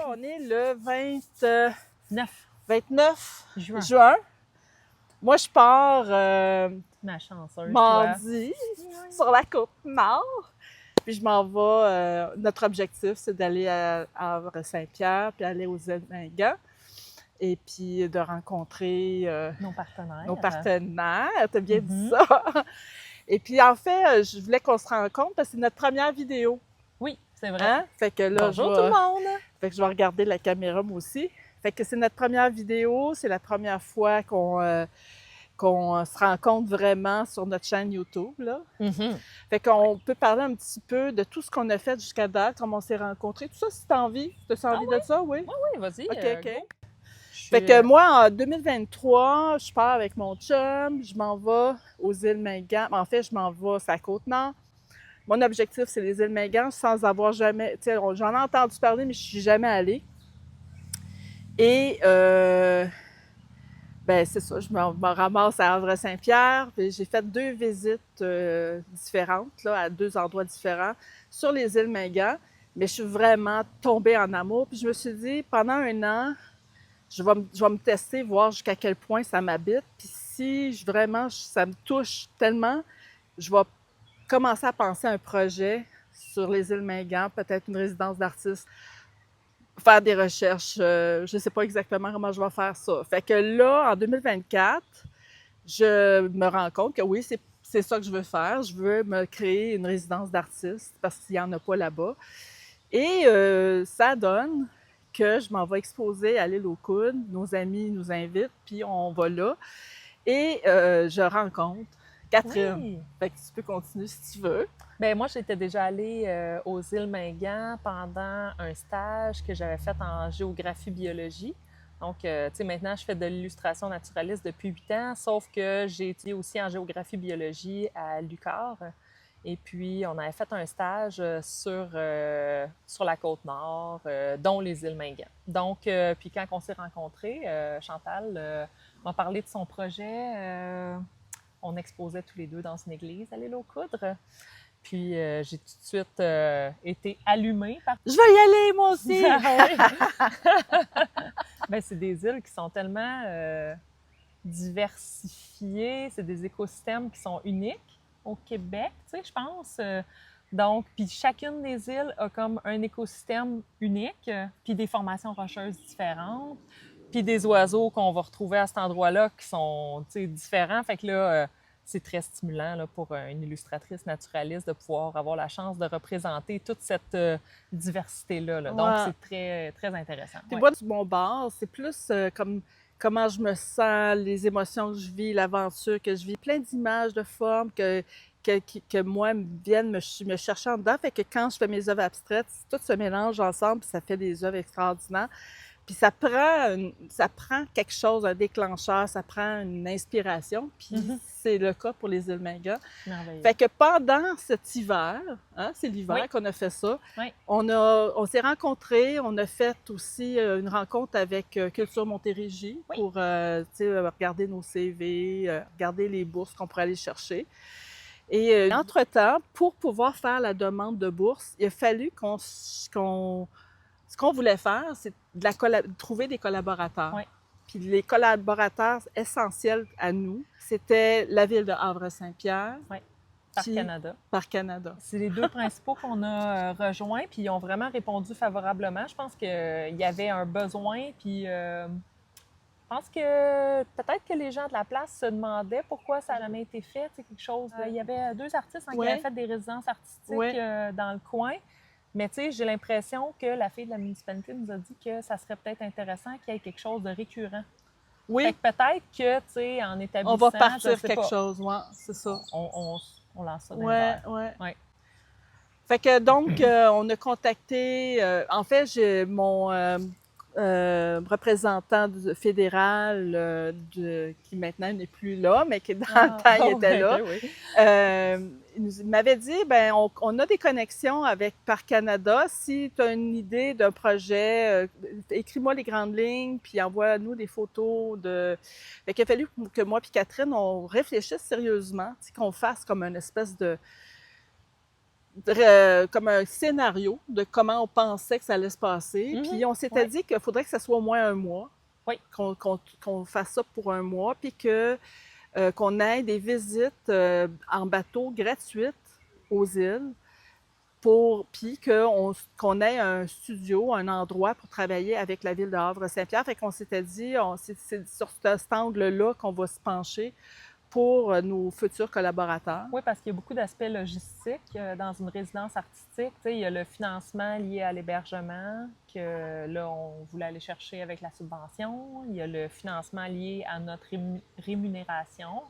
là, on est le 29 juin. Moi, je pars Ma chanceuse, mardi sur la Côte-Nord. Puis je m'en vais. Notre objectif, c'est d'aller à Havre-Saint-Pierre, puis aller aux îles Mingan. Et puis de rencontrer nos partenaires. Nos partenaires, t'as bien dit ça. Et puis en fait, je voulais qu'on se rencontre parce que c'est notre première vidéo. Oui, c'est vrai. Hein? Fait que là, bonjour tout le monde! Fait que je vais regarder la caméra moi aussi. Fait que c'est notre première vidéo, c'est la première fois qu'on se rencontre vraiment sur notre chaîne YouTube, là. Fait qu'on peut parler un petit peu de tout ce qu'on a fait jusqu'à date, comment on s'est rencontrés, tout ça, si t'as envie. T'as envie de ça, oui? Oui, vas-y. OK. Fait que moi, en 2023, je pars avec mon chum, je m'en vais aux îles Mingan. En fait, je m'en vais sur la Côte-Nord. Mon objectif, c'est les îles Mingan sans avoir jamais... Tu sais, j'en ai entendu parler, mais je suis jamais allée. Et, ben c'est ça, je me ramasse à Havre-Saint-Pierre. J'ai fait 2 visites différentes, là, à 2 endroits différents, sur les îles Mingan. Mais je suis vraiment tombée en amour. Puis je me suis dit, pendant 1 an, je vais me tester, voir jusqu'à quel point ça m'habite. Puis si ça me touche tellement, je vais commencer à penser à un projet sur les îles Mingan, peut-être une résidence d'artiste, faire des recherches. Je ne sais pas exactement comment je vais faire ça. Fait que là, en 2024, je me rends compte que oui, c'est ça que je veux faire. Je veux me créer une résidence d'artiste parce qu'il n'y en a pas là-bas. Et ça donne que je m'en vais exposer à l'île aux Coudes. Nos amis nous invitent, puis on va là. Et je rencontre Catherine. Oui. Fait que tu peux continuer si tu veux. Bien, moi, j'étais déjà allée aux îles Mingan pendant un stage que j'avais fait en géographie-biologie. Donc, tu sais, maintenant, je fais de l'illustration naturaliste depuis 8 ans, sauf que j'ai étudié aussi en géographie-biologie à l'UQAR. Et puis, on avait fait un stage sur la Côte-Nord, dont les îles Mingan. Donc, puis quand on s'est rencontrés, Chantal m'a parlé de son projet. On exposait tous les deux dans une église à l'île aux Coudres. Puis, j'ai tout de suite été allumée par... Je vais y aller, moi aussi! Bien, c'est des îles qui sont tellement diversifiées. C'est des écosystèmes qui sont uniques au Québec, tu sais, je pense. Donc, puis chacune des îles a comme un écosystème unique, puis des formations rocheuses différentes, puis des oiseaux qu'on va retrouver à cet endroit-là qui sont, tu sais, différents. Fait que là, c'est très stimulant là, pour une illustratrice naturaliste de pouvoir avoir la chance de représenter toute cette diversité-là. Là. Donc, c'est très, très intéressant. Puis moi, du bon bord, c'est plus comme comment je me sens, les émotions que je vis, l'aventure que je vis, plein d'images, de formes que moi viennent me chercher en dedans. Fait que quand je fais mes œuvres abstraites, tout se mélange ensemble, puis ça fait des œuvres extraordinaires. Puis ça prend quelque chose, un déclencheur, ça prend une inspiration. Puis c'est le cas pour les îles Mingan. Fait que pendant cet hiver, hein, c'est l'hiver qu'on a fait ça, on s'est rencontrés, on a fait aussi une rencontre avec Culture Montérégie pour regarder nos CV, regarder les bourses qu'on pourrait aller chercher. Et entre-temps, pour pouvoir faire la demande de bourse, il a fallu ce qu'on voulait faire, c'est de trouver des collaborateurs. Puis les collaborateurs essentiels à nous, c'était la ville de Havre-Saint-Pierre. Par Canada. C'est les 2 principaux qu'on a rejoints, puis ils ont vraiment répondu favorablement. Je pense qu'il y avait un besoin, puis je pense que peut-être que les gens de la place se demandaient pourquoi ça n'a jamais été fait, c'est quelque chose. Il y avait 2 artistes qui avaient fait des résidences artistiques dans le coin. Mais tu sais, j'ai l'impression que la fille de la municipalité nous a dit que ça serait peut-être intéressant qu'il y ait quelque chose de récurrent. Oui. Fait que peut-être que, tu sais, en établissant... On va partir quelque chose, oui, c'est ça. On lance ça dans ouais. Fait que donc, on a contacté... en fait, j'ai mon représentant fédéral qui maintenant n'est plus là, mais qui dans le temps, il était là. Il m'avait dit, ben on a des connexions avec Parc Canada. Si tu as une idée d'un projet, écris-moi les grandes lignes, puis envoie-nous des photos de... Fait qu'il a fallu que moi et Catherine, on réfléchisse sérieusement, qu'on fasse comme une espèce de comme un scénario de comment on pensait que ça allait se passer. Puis on s'était Ouais. dit qu'il faudrait que ça soit au moins un mois, Oui. qu'on fasse ça pour un mois, puis qu'on ait des visites en bateau gratuites aux îles, puis qu'on ait un studio, un endroit pour travailler avec la ville de Havre-Saint-Pierre. Fait qu'on s'était dit, c'est sur cet angle-là qu'on va se pencher pour nos futurs collaborateurs. Oui, parce qu'il y a beaucoup d'aspects logistiques dans une résidence artistique. Tu sais, il y a le financement lié à l'hébergement que là, on voulait aller chercher avec la subvention. Il y a le financement lié à notre rémunération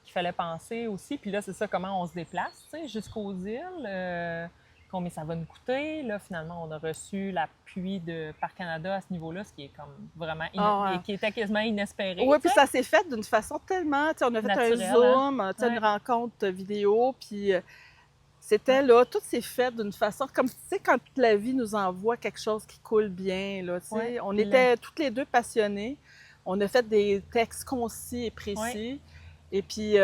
qu'il fallait penser aussi. Puis là, c'est ça, comment on se déplace, tu sais, jusqu'aux îles. Combien ça va nous coûter. Là, finalement, on a reçu l'appui de Parc Canada à ce niveau-là, ce qui est comme vraiment et qui était quasiment inespéré. Oui, puis ça s'est fait d'une façon tellement, tu sais, on a fait naturel, un Zoom, tu sais, Ouais. une rencontre vidéo, puis c'était là, tout s'est fait d'une façon, comme tu sais, quand la vie nous envoie quelque chose qui coule bien, là, tu sais, Ouais, on puis était toutes les deux passionnées, on a fait des textes concis et précis, Ouais. et puis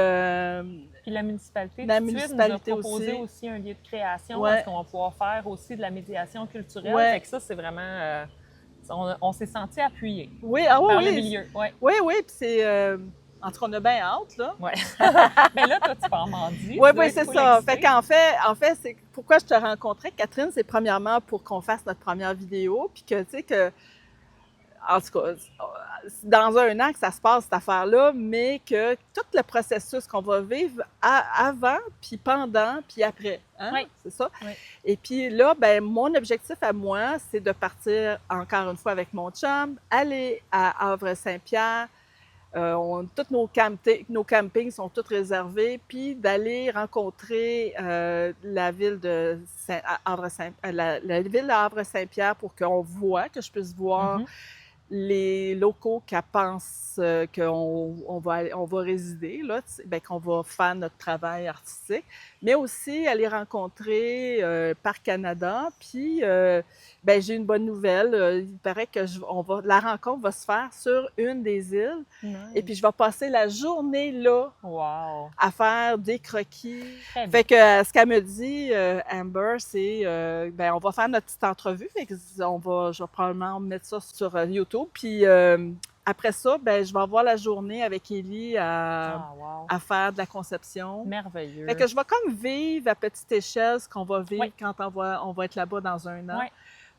Puis la municipalité, la tout de suite, nous a municipalité proposé aussi. aussi un lieu de création où Ouais. est-ce qu'on va pouvoir faire aussi de la médiation culturelle. Ouais. Fait que ça, c'est vraiment... on s'est senti appuyés Oui, ah oui, par oui. le milieu. Ouais. Oui, oui, puis c'est... en tout cas, on a bien hâte, là. Ouais. Mais là, toi, tu pars mardi. Oui, Tu dois oui, être c'est full ça. excitée. En fait, c'est pourquoi je te rencontrais, Catherine, c'est premièrement pour qu'on fasse notre première vidéo, puis que, tu sais, en tout cas, dans un an que ça se passe, cette affaire-là, mais que tout le processus qu'on va vivre avant, puis pendant, puis après, hein? Oui. C'est ça? Oui. Et puis là, ben mon objectif à moi, c'est de partir encore une fois avec mon chum, aller à Havre-Saint-Pierre. Tous nos campings sont tous réservés, puis d'aller rencontrer la ville de la ville de Havre-Saint-Pierre pour qu'on voit, que je puisse voir les locaux qui pensent qu'on va résider, là, ben, qu'on va faire notre travail artistique, mais aussi aller rencontrer Parc Canada. Puis, ben, j'ai une bonne nouvelle. Il paraît que la rencontre va se faire sur une des îles. Nice. Et puis, je vais passer la journée là Wow. à faire des croquis. Très bien. Fait que ce qu'elle me dit, Amber, c'est ben on va faire notre petite entrevue. Fait que je vais probablement mettre ça sur YouTube. Puis après ça, ben je vais avoir la journée avec Élie Wow. à faire de la conception. Merveilleux. Fait que je vais comme vivre à petite échelle ce qu'on va vivre Oui. quand on va être là-bas dans un an. Oui.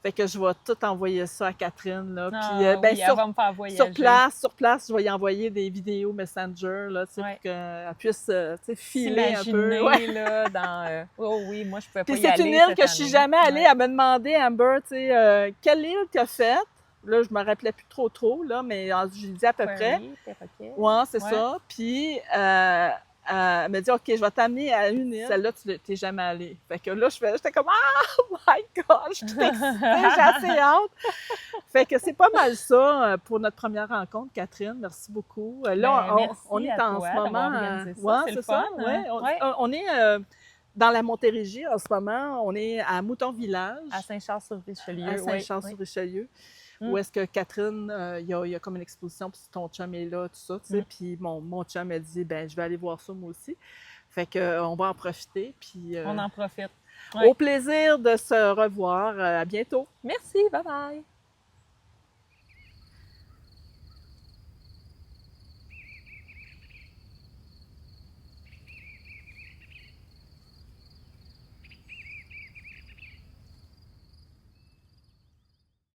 Fait que je vais tout envoyer ça à Catherine, là. Ah, Puis, ben, oui, elle va me faire voyager. sur place, je vais y envoyer des vidéos Messenger, là, tu sais, Ouais. pour qu'elle puisse, tu sais, filer un peu. S'imaginer, Ouais. là, dans... Oh oui, moi, je pouvais pas Puis y c'est aller une île cette que je suis année. jamais allée. Ouais. Elle me demandait, Amber, tu sais, quelle île t'as faite? Là, je me rappelais plus trop, là, mais je lui dis à peu près. Prairie, Perroquet. Ouais, c'est Ouais. ça. Puis, elle me dit, OK, je vais t'amener à une île. Celle-là, tu n'es jamais allée. Fait que là, j'étais comme, oh my God, je suis toute excitée, j'ai assez hâte. Fait que c'est pas mal ça pour notre première rencontre, Catherine. Merci beaucoup. Là, Ben, merci on est à en toi ce moment. d'avoir organisé ça. Ouais, C'est le c'est ça. fun, Ouais. hein? Ouais. On est dans la Montérégie en ce moment. On est à Mouton-Village. À Saint-Charles-sur-Richelieu. À oui, Saint-Charles-sur-Richelieu. Mm. Où est-ce que Catherine, il y a comme une exposition, puis ton chum est là, tout ça, tu sais. Mm. Puis mon chum a dit, ben je vais aller voir ça moi aussi. Fait que on va en profiter. Puis On en profite. Ouais. au plaisir de se revoir. À bientôt. Merci, bye bye.